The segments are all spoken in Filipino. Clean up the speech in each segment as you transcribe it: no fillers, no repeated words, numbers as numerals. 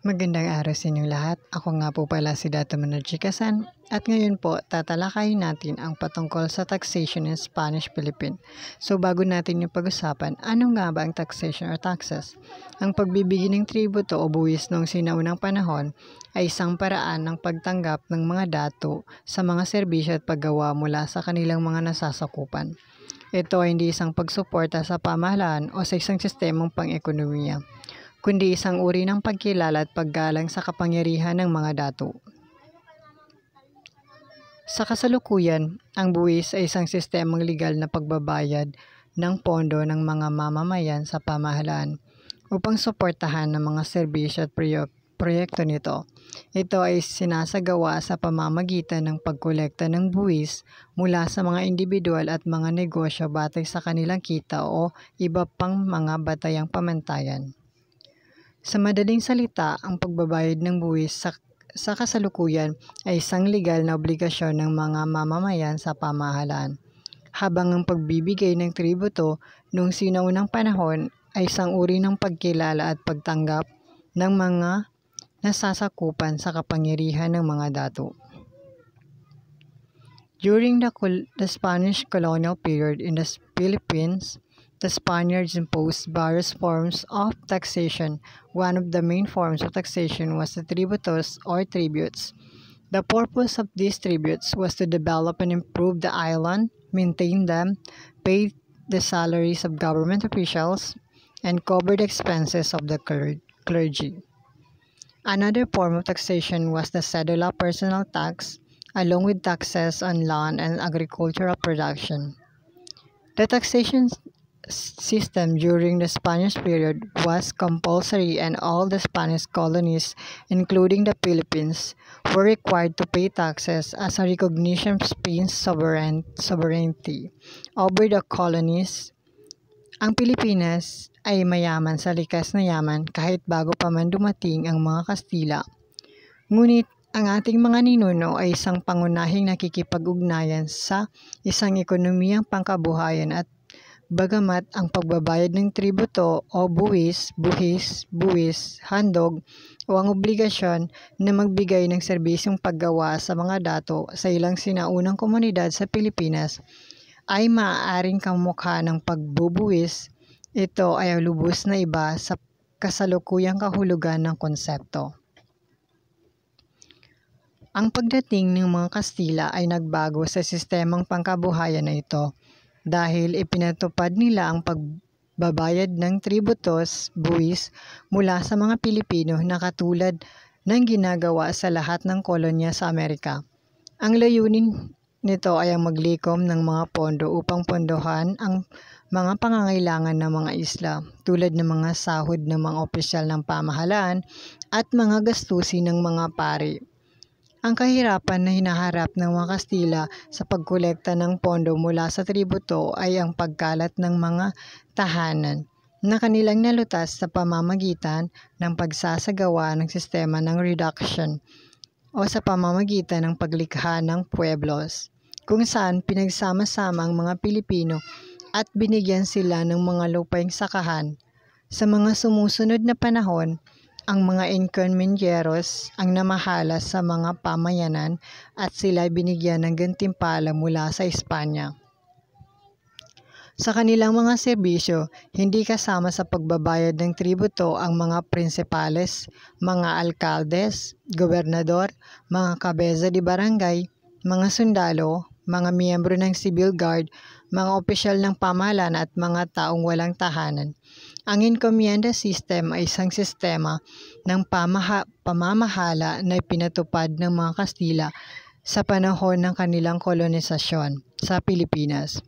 Magandang araw sa inyong lahat. Ako nga po pala si Dato Manoj Chikasan at ngayon po tatalakayin natin ang patungkol sa taxation in Spanish-Philippine. So bago natin yung pag-usapan, ano nga ba ang taxation or taxes? Ang pagbibigay ng tributo o buwis noong sinaunang panahon ay isang paraan ng pagtanggap ng mga dato sa mga serbisyo at paggawa mula sa kanilang mga nasasakupan. Ito ay hindi isang pagsuporta sa pamahalaan o sa isang sistemang pang-ekonomiya, kundi isang uri ng pagkilala at paggalang sa kapangyarihan ng mga dato. Sa kasalukuyan, ang buwis ay isang sistemang legal na pagbabayad ng pondo ng mga mamamayan sa pamahalaan upang suportahan ng mga serbisyo at proyekto nito. Ito ay sinasagawa sa pamamagitan ng pagkolekta ng buwis mula sa mga individual at mga negosyo batay sa kanilang kita o iba pang mga batayang pamantayan. Sa madaling salita, ang pagbabayad ng buwis sa kasalukuyan ay isang legal na obligasyon ng mga mamamayan sa pamahalaan, habang ang pagbibigay ng tributo noong sinaunang panahon ay isang uri ng pagkilala at pagtanggap ng mga nasasakupan sa kapangyarihan ng mga dato. During the Spanish colonial period in the Philippines, the Spaniards imposed various forms of taxation. One of the main forms of taxation was the tributos or tributes. The purpose of these tributes was to develop and improve the island, maintain them, pay the salaries of government officials, and cover the expenses of the clergy. Another form of taxation was the cedula personal tax, along with taxes on land and agricultural production. The taxation system during the Spanish period was compulsory, and all the Spanish colonies, including the Philippines, were required to pay taxes as a recognition of Spain's sovereignty over the colonies. Ang Pilipinas ay mayaman sa likas na yaman kahit bago pa man dumating ang mga Kastila. Ngunit ang ating mga ninuno ay isang pangunahing nakikipag-ugnayan sa isang ekonomiyang pangkabuhayan at bagamat ang pagbabayad ng tributo o buwis, handog o ang obligasyon na magbigay ng serbisyong paggawa sa mga dato sa ilang sinaunang komunidad sa Pilipinas ay maaaring kamukha ng pagbubuwis, ito ay lubos na iba sa kasalukuyang kahulugan ng konsepto. Ang pagdating ng mga Kastila ay nagbago sa sistemang pangkabuhayan na ito, dahil ipinatupad nila ang pagbabayad ng tributos, buwis, mula sa mga Pilipino na katulad ng ginagawa sa lahat ng kolonya sa Amerika. Ang layunin nito ay ang maglikom ng mga pondo upang pondohan ang mga pangangailangan ng mga isla, tulad ng mga sahod ng mga opisyal ng pamahalaan at mga gastusin ng mga pari. Ang kahirapan na hinaharap ng mga Kastila sa pagkolekta ng pondo mula sa tributo ay ang pagkalat ng mga tahanan na kanilang nalutas sa pamamagitan ng pagsasagawa ng sistema ng reduction o sa pamamagitan ng paglikha ng pueblos, kung saan pinagsama-sama ang mga Pilipino at binigyan sila ng mga lupaing sakahan. Sa mga sumusunod na panahon, ang mga encomenderos ang namahala sa mga pamayanan at sila binigyan ng gantimpala mula sa Espanya. Sa kanilang mga serbisyo, hindi kasama sa pagbabayad ng tributo ang mga prinsipales, mga alkaldes, gobernador, mga kabeza de barangay, mga sundalo, mga miyembro ng civil guard, mga opisyal ng pamahalaan at mga taong walang tahanan. Ang encomienda system ay isang sistema ng pamamahala na ipinatupad ng mga Kastila sa panahon ng kanilang kolonisasyon sa Pilipinas.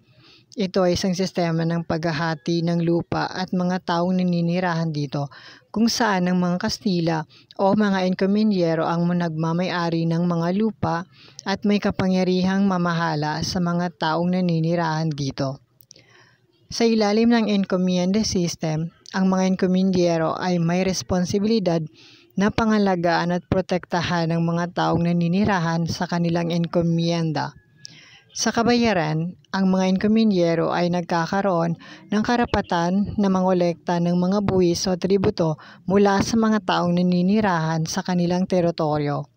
Ito ay isang sistema ng paghahati ng lupa at mga taong naninirahan dito, kung saan ang mga Kastila o mga enkomendero ang nagmamay-ari ng mga lupa at may kapangyarihang mamahala sa mga taong naninirahan dito. Sa ilalim ng encomienda system, ang mga enkomendero ay may responsibilidad na pangalagaan at protektahan ng mga taong naninirahan sa kanilang encomienda. Sa kabayaran, ang mga inkomenyero ay nagkakaroon ng karapatan na mangolekta ng mga buwis o tributo mula sa mga taong naninirahan sa kanilang teritoryo.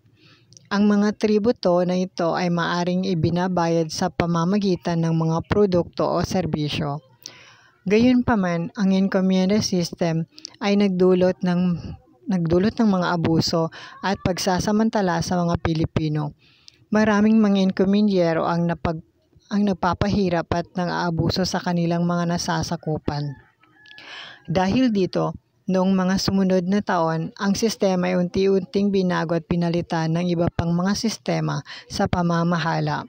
Ang mga tributo na ito ay maaring ibinabayad sa pamamagitan ng mga produkto o serbisyo. Gayunpaman, ang encomienda system ay nagdulot ng mga abuso at pagsasamantala sa mga Pilipino. Maraming mga enkomenyero ang nagpapahirap at nang-aabuso sa kanilang mga nasasakupan. Dahil dito, noong mga sumunod na taon, ang sistema ay unti-unting binago at pinalitan ng iba pang mga sistema sa pamamahala.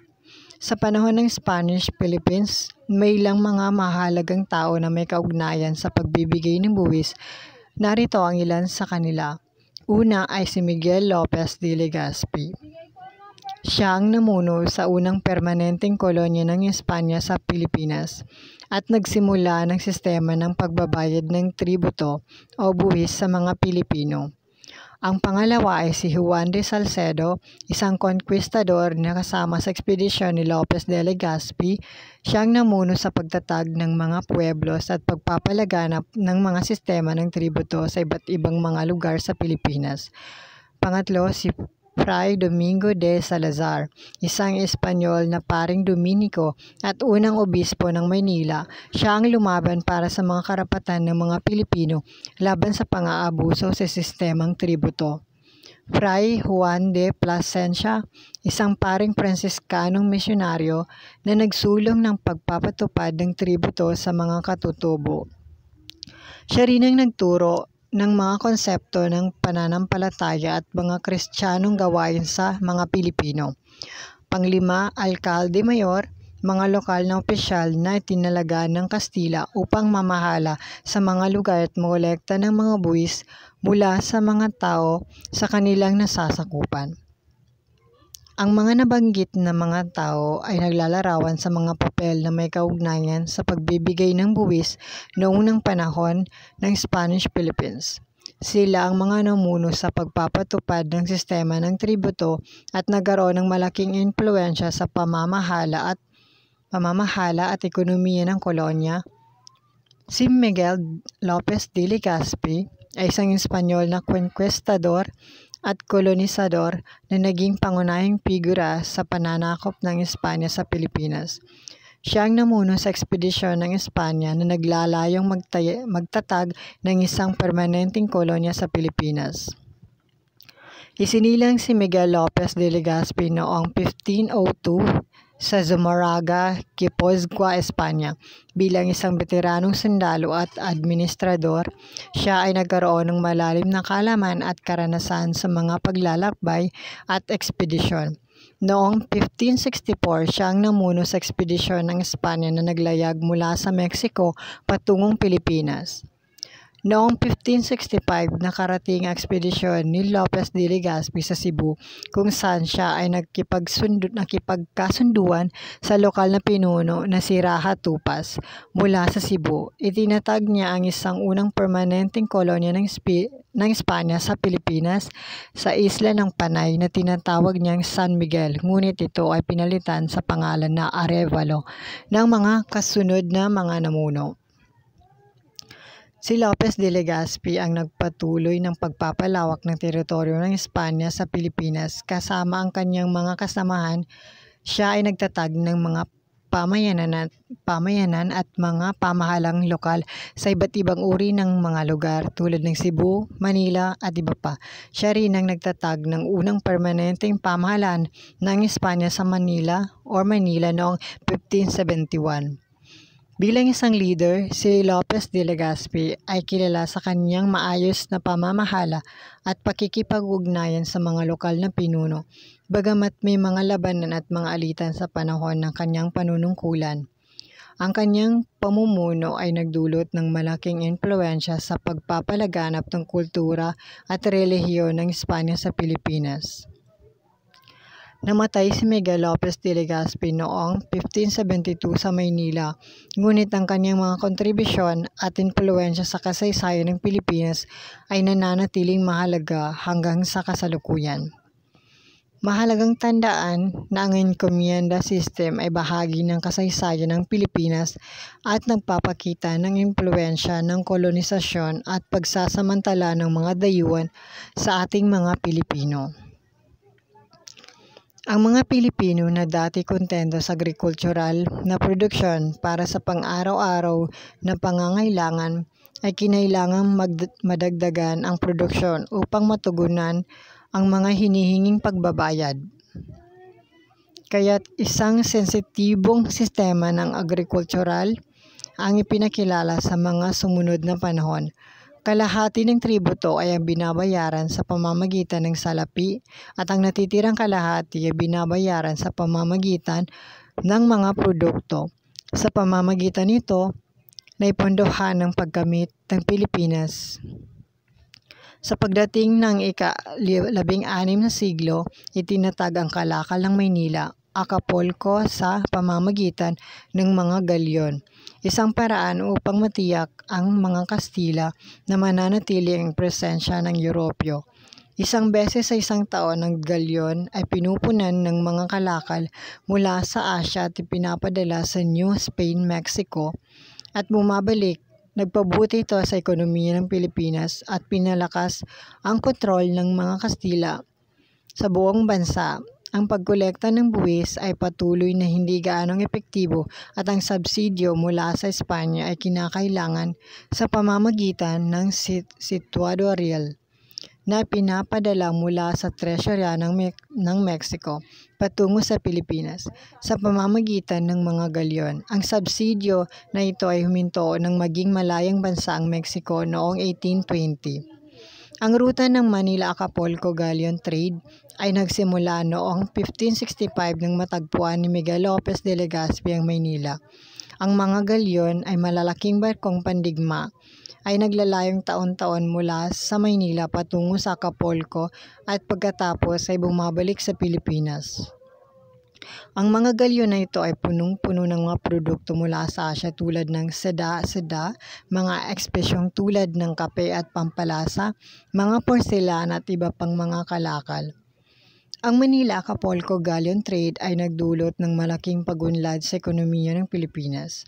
Sa panahon ng Spanish Philippines, may ilang mga mahalagang tao na may kaugnayan sa pagbibigay ng buwis. Narito ang ilan sa kanila. Una ay si Miguel Lopez de Legazpi. Siya ang namuno sa unang permanenteng kolonya ng Espanya sa Pilipinas at nagsimula ng sistema ng pagbabayad ng tributo o buwis sa mga Pilipino. Ang pangalawa ay si Juan de Salcedo, isang conquistador na kasama sa ekspedisyon ni Lopez de Legazpi. Siya ang namuno sa pagtatag ng mga pueblos at pagpapalaganap ng mga sistema ng tributo sa iba't ibang mga lugar sa Pilipinas. Pangatlo, si Fray Domingo de Salazar, isang Espanyol na paring Dominiko at unang obispo ng Maynila. Siya ang lumaban para sa mga karapatan ng mga Pilipino laban sa pang-aabuso sa sistemang tributo. Fray Juan de Plasencia, isang paring Fransiskanong misyonaryo na nagsulong ng pagpapatupad ng tributo sa mga katutubo. Siya rin ang nagturo ng mga konsepto ng pananampalataya at mga Kristiyanong gawain sa mga Pilipino. Panglima, Alkalde Mayor, mga lokal na opisyal na itinalaga ng Kastila upang mamahala sa mga lugar at mangolekta ng mga buwis mula sa mga tao sa kanilang nasasakupan. Ang mga nabanggit na mga tao ay naglalarawan sa mga papel na may kaugnayan sa pagbibigay ng buwis noong unang panahon ng Spanish Philippines. Sila ang mga namuno sa pagpapatupad ng sistema ng tributo at nagkaroon ng malaking impluwensya sa pamamahala at ekonomiya ng kolonya. Si Miguel Lopez de Legazpi ay isang Espanyol na conquistador at kolonisador na naging pangunahing figura sa pananakop ng Espanya sa Pilipinas. Siya ang namuno sa ekspedisyon ng Espanya na naglalayong magtatag ng isang permanenteng kolonya sa Pilipinas. Isinilang si Miguel Lopez de Legazpi noong 1502 sa Zumárraga, Guipúzcoa, Espanya. Bilang isang veteranong sundalo at administrador, siya ay nagkaroon ng malalim na kaalaman at karanasan sa mga paglalakbay at ekspedisyon. Noong 1564, siya ang namuno sa ekspedisyon ng Espanya na naglayag mula sa Mexico patungong Pilipinas. Noong 1565, nakarating ang ekspedisyon ni Lopez de Legazpi sa Cebu kung saan siya ay nakipagkasunduan sa lokal na pinuno na si Raja Tupas mula sa Cebu. Itinatag niya ang isang unang permanenteng kolonya ng Espanya sa Pilipinas sa isla ng Panay na tinatawag niyang San Miguel, ngunit ito ay pinalitan sa pangalan na Arevalo ng mga kasunod na mga namuno. Si Lopez de Legazpi ang nagpatuloy ng pagpapalawak ng teritoryo ng Espanya sa Pilipinas. Kasama ang kanyang mga kasamahan, siya ay nagtatag ng mga pamayanan at mga pamahalang lokal sa iba't ibang uri ng mga lugar tulad ng Cebu, Manila at iba pa. Siya rin ang nagtatag ng unang permanenteng pamahalaan ng Espanya sa Manila noong 1571. Bilang isang leader, si Lopez de Legazpi ay kilala sa kanyang maayos na pamamahala at pakikipag-ugnayan sa mga lokal na pinuno, bagamat may mga labanan at mga alitan sa panahon ng kanyang panunungkulan. Ang kanyang pamumuno ay nagdulot ng malaking impluwensya sa pagpapalaganap ng kultura at relihiyon ng Espanya sa Pilipinas. Namatay si Miguel Lopez de Legazpi noong 1572 sa Maynila, ngunit ang kanyang mga kontribusyon at impluwensya sa kasaysayan ng Pilipinas ay nananatiling mahalaga hanggang sa kasalukuyan. Mahalagang tandaan na ang encomienda system ay bahagi ng kasaysayan ng Pilipinas at nagpapakita ng impluwensya ng kolonisasyon at pagsasamantala ng mga dayuhan sa ating mga Pilipino. Ang mga Pilipino na dati kontento sa agrikultural na produksyon para sa pang-araw-araw na pangangailangan ay kinailangang madagdagan ang produksyon upang matugunan ang mga hinihinging pagbabayad. Kaya't isang sensitibong sistema ng agrikultural ang ipinakilala sa mga sumunod na panahon. Kalahati ng tributo ay ang binabayaran sa pamamagitan ng salapi at ang natitirang kalahati ay binabayaran sa pamamagitan ng mga produkto. Sa pamamagitan nito, naipondohan ng paggamit ng Pilipinas. Sa pagdating ng ika-16 na siglo, itinatag ang kalakal ng Maynila, Acapulco sa pamamagitan ng mga galyon. Isang paraan upang matiyak ang mga Kastila na mananatili ang presensya ng Europyo. Isang beses sa isang taon ng galyon ay pinupunan ng mga kalakal mula sa Asya at ipinapadala sa New Spain, Mexico at bumabalik. Nagpabuti ito sa ekonomiya ng Pilipinas at pinalakas ang kontrol ng mga Kastila sa buong bansa. Ang pagkolekta ng buwis ay patuloy na hindi gaanong epektibo at ang subsidyo mula sa Espanya ay kinakailangan sa pamamagitan ng situado real na pinapadala mula sa tresorya ng Mexico patungo sa Pilipinas sa pamamagitan ng mga galyon. Ang subsidyo na ito ay huminto ng maging malayang bansa ang Mexico noong 1820. Ang ruta ng Manila-Acapulco Galleon Trade ay nagsimula noong 1565 nang matagpuan ni Miguel Lopez de Legazpi ang Maynila. Ang mga galyon ay malalaking barkong pandigma ay naglalayong taon-taon mula sa Maynila patungo sa Acapulco at pagkatapos ay bumabalik sa Pilipinas. Ang mga galyon na ito ay punong-puno ng mga produkto mula sa Asya tulad ng seda, mga ekspesyong tulad ng kape at pampalasa, mga porselan at iba pang mga kalakal. Ang Manila-Acapulco Galleon Trade ay nagdulot ng malaking pagunlad sa ekonomiya ng Pilipinas.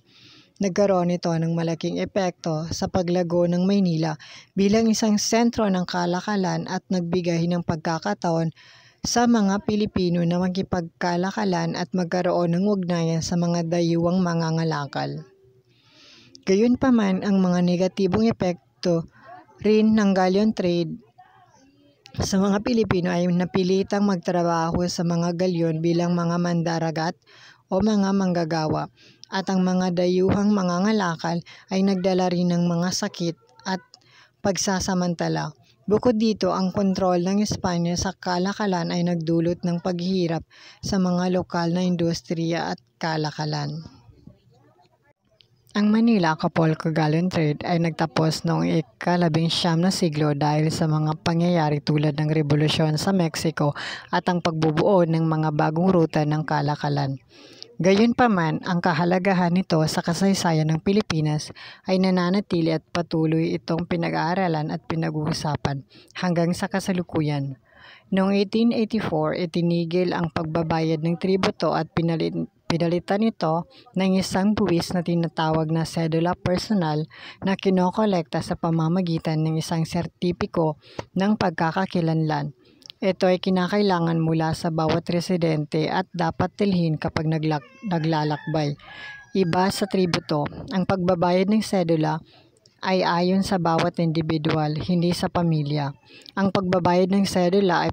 Nagkaroon ito ng malaking epekto sa paglago ng Maynila bilang isang sentro ng kalakalan at nagbigay ng pagkakataon sa mga Pilipino na makipagkalakalan at magkaroon ng ugnayan sa mga dayuhang mangangalakal. Gayunpaman, ang mga negatibong epekto rin ng galleon trade sa mga Pilipino ay napilitang magtrabaho sa mga galyon bilang mga mandaragat o mga manggagawa. At ang mga dayuhang mangangalakal ay nagdala rin ng mga sakit at pagsasamantala. Bukod dito, ang kontrol ng Espanya sa kalakalan ay nagdulot ng paghihirap sa mga lokal na industriya at kalakalan. Ang Manila-Acapulco Galleon Trade ay nagtapos noong ika-19 na siglo dahil sa mga pangyayari tulad ng revolusyon sa Mexico at ang pagbubuo ng mga bagong ruta ng kalakalan. Gayunpaman, ang kahalagahan nito sa kasaysayan ng Pilipinas ay nananatili at patuloy itong pinag-aaralan at pinag-uusapan hanggang sa kasalukuyan. Noong 1884, itinigil ang pagbabayad ng tributo at pinalitan ito ng isang buwis na tinatawag na sedula personal na kinokolekta sa pamamagitan ng isang sertipiko ng pagkakakilanlan. Ito ay kinakailangan mula sa bawat residente at dapat tilhin kapag naglalakbay. Iba sa tributo, ang pagbabayad ng sedula ay ayon sa bawat individual, hindi sa pamilya. Ang pagbabayad ng sedula ay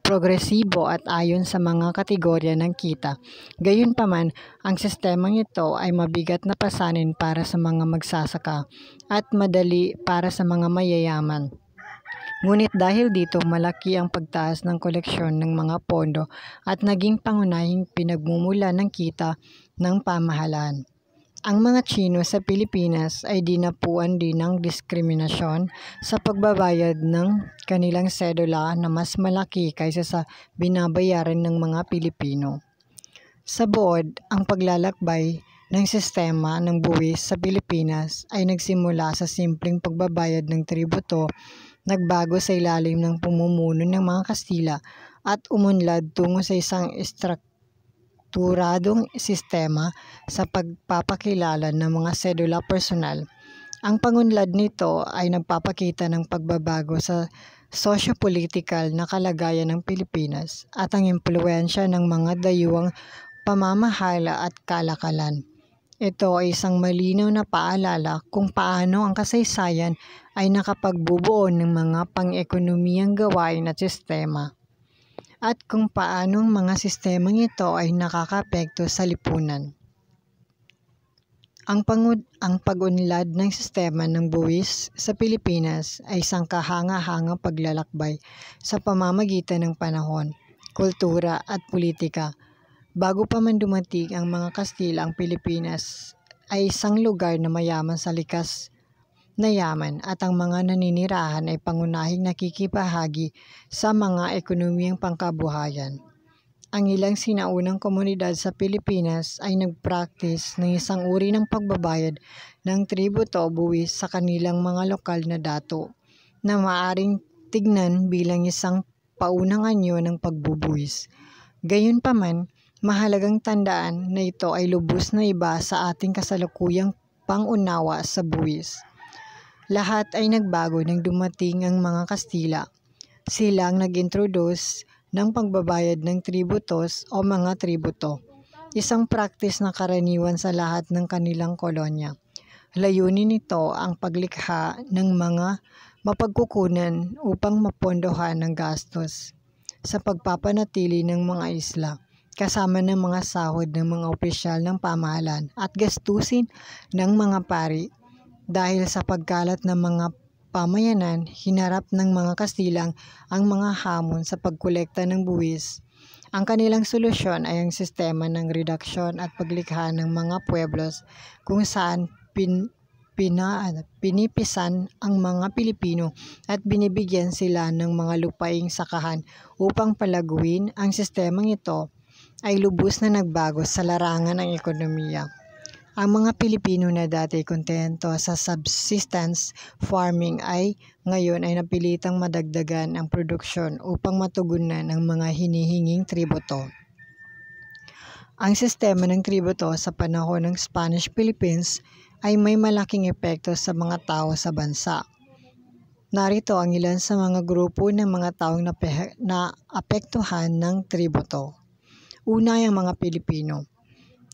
progresibo at ayon sa mga kategorya ng kita. Gayunpaman, ang sistemang ito ay mabigat na pasanin para sa mga magsasaka at madali para sa mga mayayaman. Ngunit dahil dito, malaki ang pagtaas ng koleksyon ng mga pondo at naging pangunahing pinagmumula ng kita ng pamahalaan. Ang mga Tsino sa Pilipinas ay dinapuan din ng diskriminasyon sa pagbabayad ng kanilang sedula na mas malaki kaysa sa binabayaran ng mga Pilipino. Sa buod, ang paglalakbay ng sistema ng buwis sa Pilipinas ay nagsimula sa simpleng pagbabayad ng tributo, nagbago sa ilalim ng pamumuno ng mga Kastila at umunlad tungo sa isang strukturadong sistema sa pagpapakilala ng mga sedula personal. Ang pangunlad nito ay nagpapakita ng pagbabago sa socio-political na kalagayan ng Pilipinas at ang impluwensya ng mga dayuhang pamamahala at kalakalan. Ito ay isang malinaw na paalala kung paano ang kasaysayan ay nakapagbubuo ng mga pang-ekonomiyang gawain at sistema, at kung paano ang mga sistemang ito ay nakakaapekto sa lipunan. Ang pag-unlad ng sistema ng buwis sa Pilipinas ay isang kahanga-hangang paglalakbay sa pamamagitan ng panahon, kultura at politika. Bago pa man dumating ang mga Kastila, ang Pilipinas ay isang lugar na mayaman sa likas na yaman at ang mga naninirahan ay pangunahing nakikibahagi sa mga ekonomiyang pangkabuhayan. Ang ilang sinaunang komunidad sa Pilipinas ay nag-practice ng isang uri ng pagbabayad ng tributo o buwis sa kanilang mga lokal na dato na maaaring tignan bilang isang paunang anyo ng pagbubuwis. Gayunpaman, mahalagang tandaan na ito ay lubos na iba sa ating kasalukuyang pangunawa sa buwis. Lahat ay nagbago nang dumating ang mga Kastila. Sila ang nag-introduce ng pagbabayad ng tributos o mga tributo, isang practice na karaniwan sa lahat ng kanilang kolonya. Layunin nito ang paglikha ng mga mapagkukunan upang mapondohan ng gastos sa pagpapanatili ng mga isla, kasama ng mga sahod ng mga opisyal ng pamahalaan at gastusin ng mga pari. Dahil sa pagkalat ng mga pamayanan, hinarap ng mga Kastilang ang mga hamon sa pagkolekta ng buwis. Ang kanilang solusyon ay ang sistema ng reduksyon at paglikha ng mga pueblos kung saan pinipisan ang mga Pilipino at binibigyan sila ng mga lupaing sakahan upang palaguin. Ang sistemang ito ay lubos na nagbago sa larangan ng ekonomiya. Ang mga Pilipino na dati kontento sa subsistence farming ay ngayon ay napilitang madagdagan ang produksyon upang matugunan ang mga hinihinging tributo. Ang sistema ng tributo sa panahon ng Spanish Philippines ay may malaking epekto sa mga tao sa bansa. Narito ang ilan sa mga grupo ng mga taong naapektuhan ng tributo. Una ay ang mga Pilipino.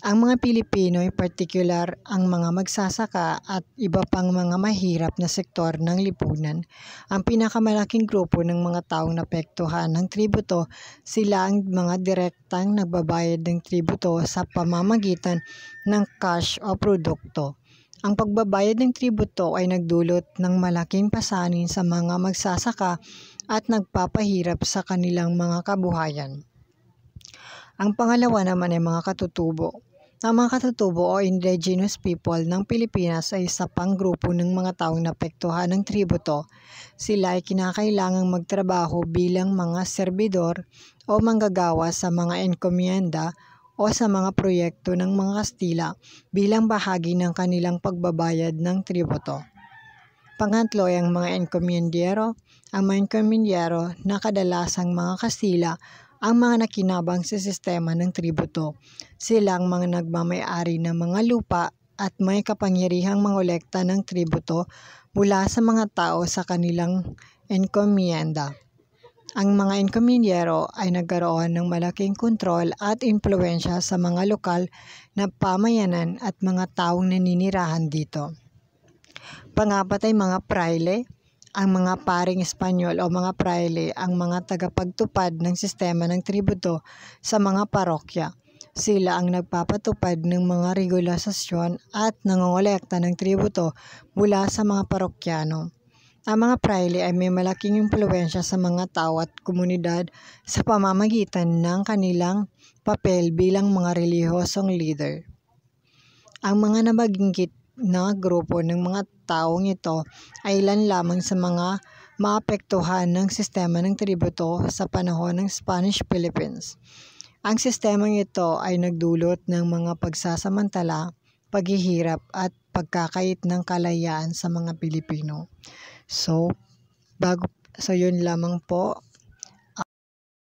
Ang mga Pilipino ay partikular ang mga magsasaka at iba pang mga mahirap na sektor ng lipunan. Ang pinakamalaking grupo ng mga taong naapektuhan ng tributo, sila ang mga direktang nagbabayad ng tributo sa pamamagitan ng cash o produkto. Ang pagbabayad ng tributo ay nagdulot ng malaking pasanin sa mga magsasaka at nagpapahirap sa kanilang mga kabuhayan. Ang pangalawa naman ay mga katutubo. Ang mga katutubo o indigenous people ng Pilipinas ay isa pang grupo ng mga taong naapektuhan ng tributo. Sila ay kinakailangang magtrabaho bilang mga serbidor o manggagawa sa mga enkomienda o sa mga proyekto ng mga Kastila bilang bahagi ng kanilang pagbabayad ng tributo. Pangatlo ay ang mga enkomiendero. Ang mga enkomiendero na kadalasang mga Kastila ang mga nakinabang sa sistema ng tributo. Sila ang mga nagmamay-ari ng mga lupa at may kapangyarihang mangolekta ng tributo mula sa mga tao sa kanilang enkomienda. Ang mga enkomendero ay nagkaroon ng malaking kontrol at impluwensya sa mga lokal na pamayanan at mga taong naninirahan dito. Pangapat ay mga praile. Ang mga paring Espanyol o mga praile ang mga tagapagtupad ng sistema ng tributo sa mga parokya. Sila ang nagpapatupad ng mga regulasyon at nangongolekta ng tributo mula sa mga parokyano. Ang mga praile ay may malaking impluwensya sa mga tao at komunidad sa pamamagitan ng kanilang papel bilang mga relihiyosong leader. Ang mga nabanggit na grupo ng mga taong ito ay ilan lamang sa mga maapektuhan ng sistema ng tributo sa panahon ng Spanish Philippines. Ang sistemang ito ay nagdulot ng mga pagsasamantala, paghihirap at pagkakait ng kalayaan sa mga Pilipino. So yun lamang po.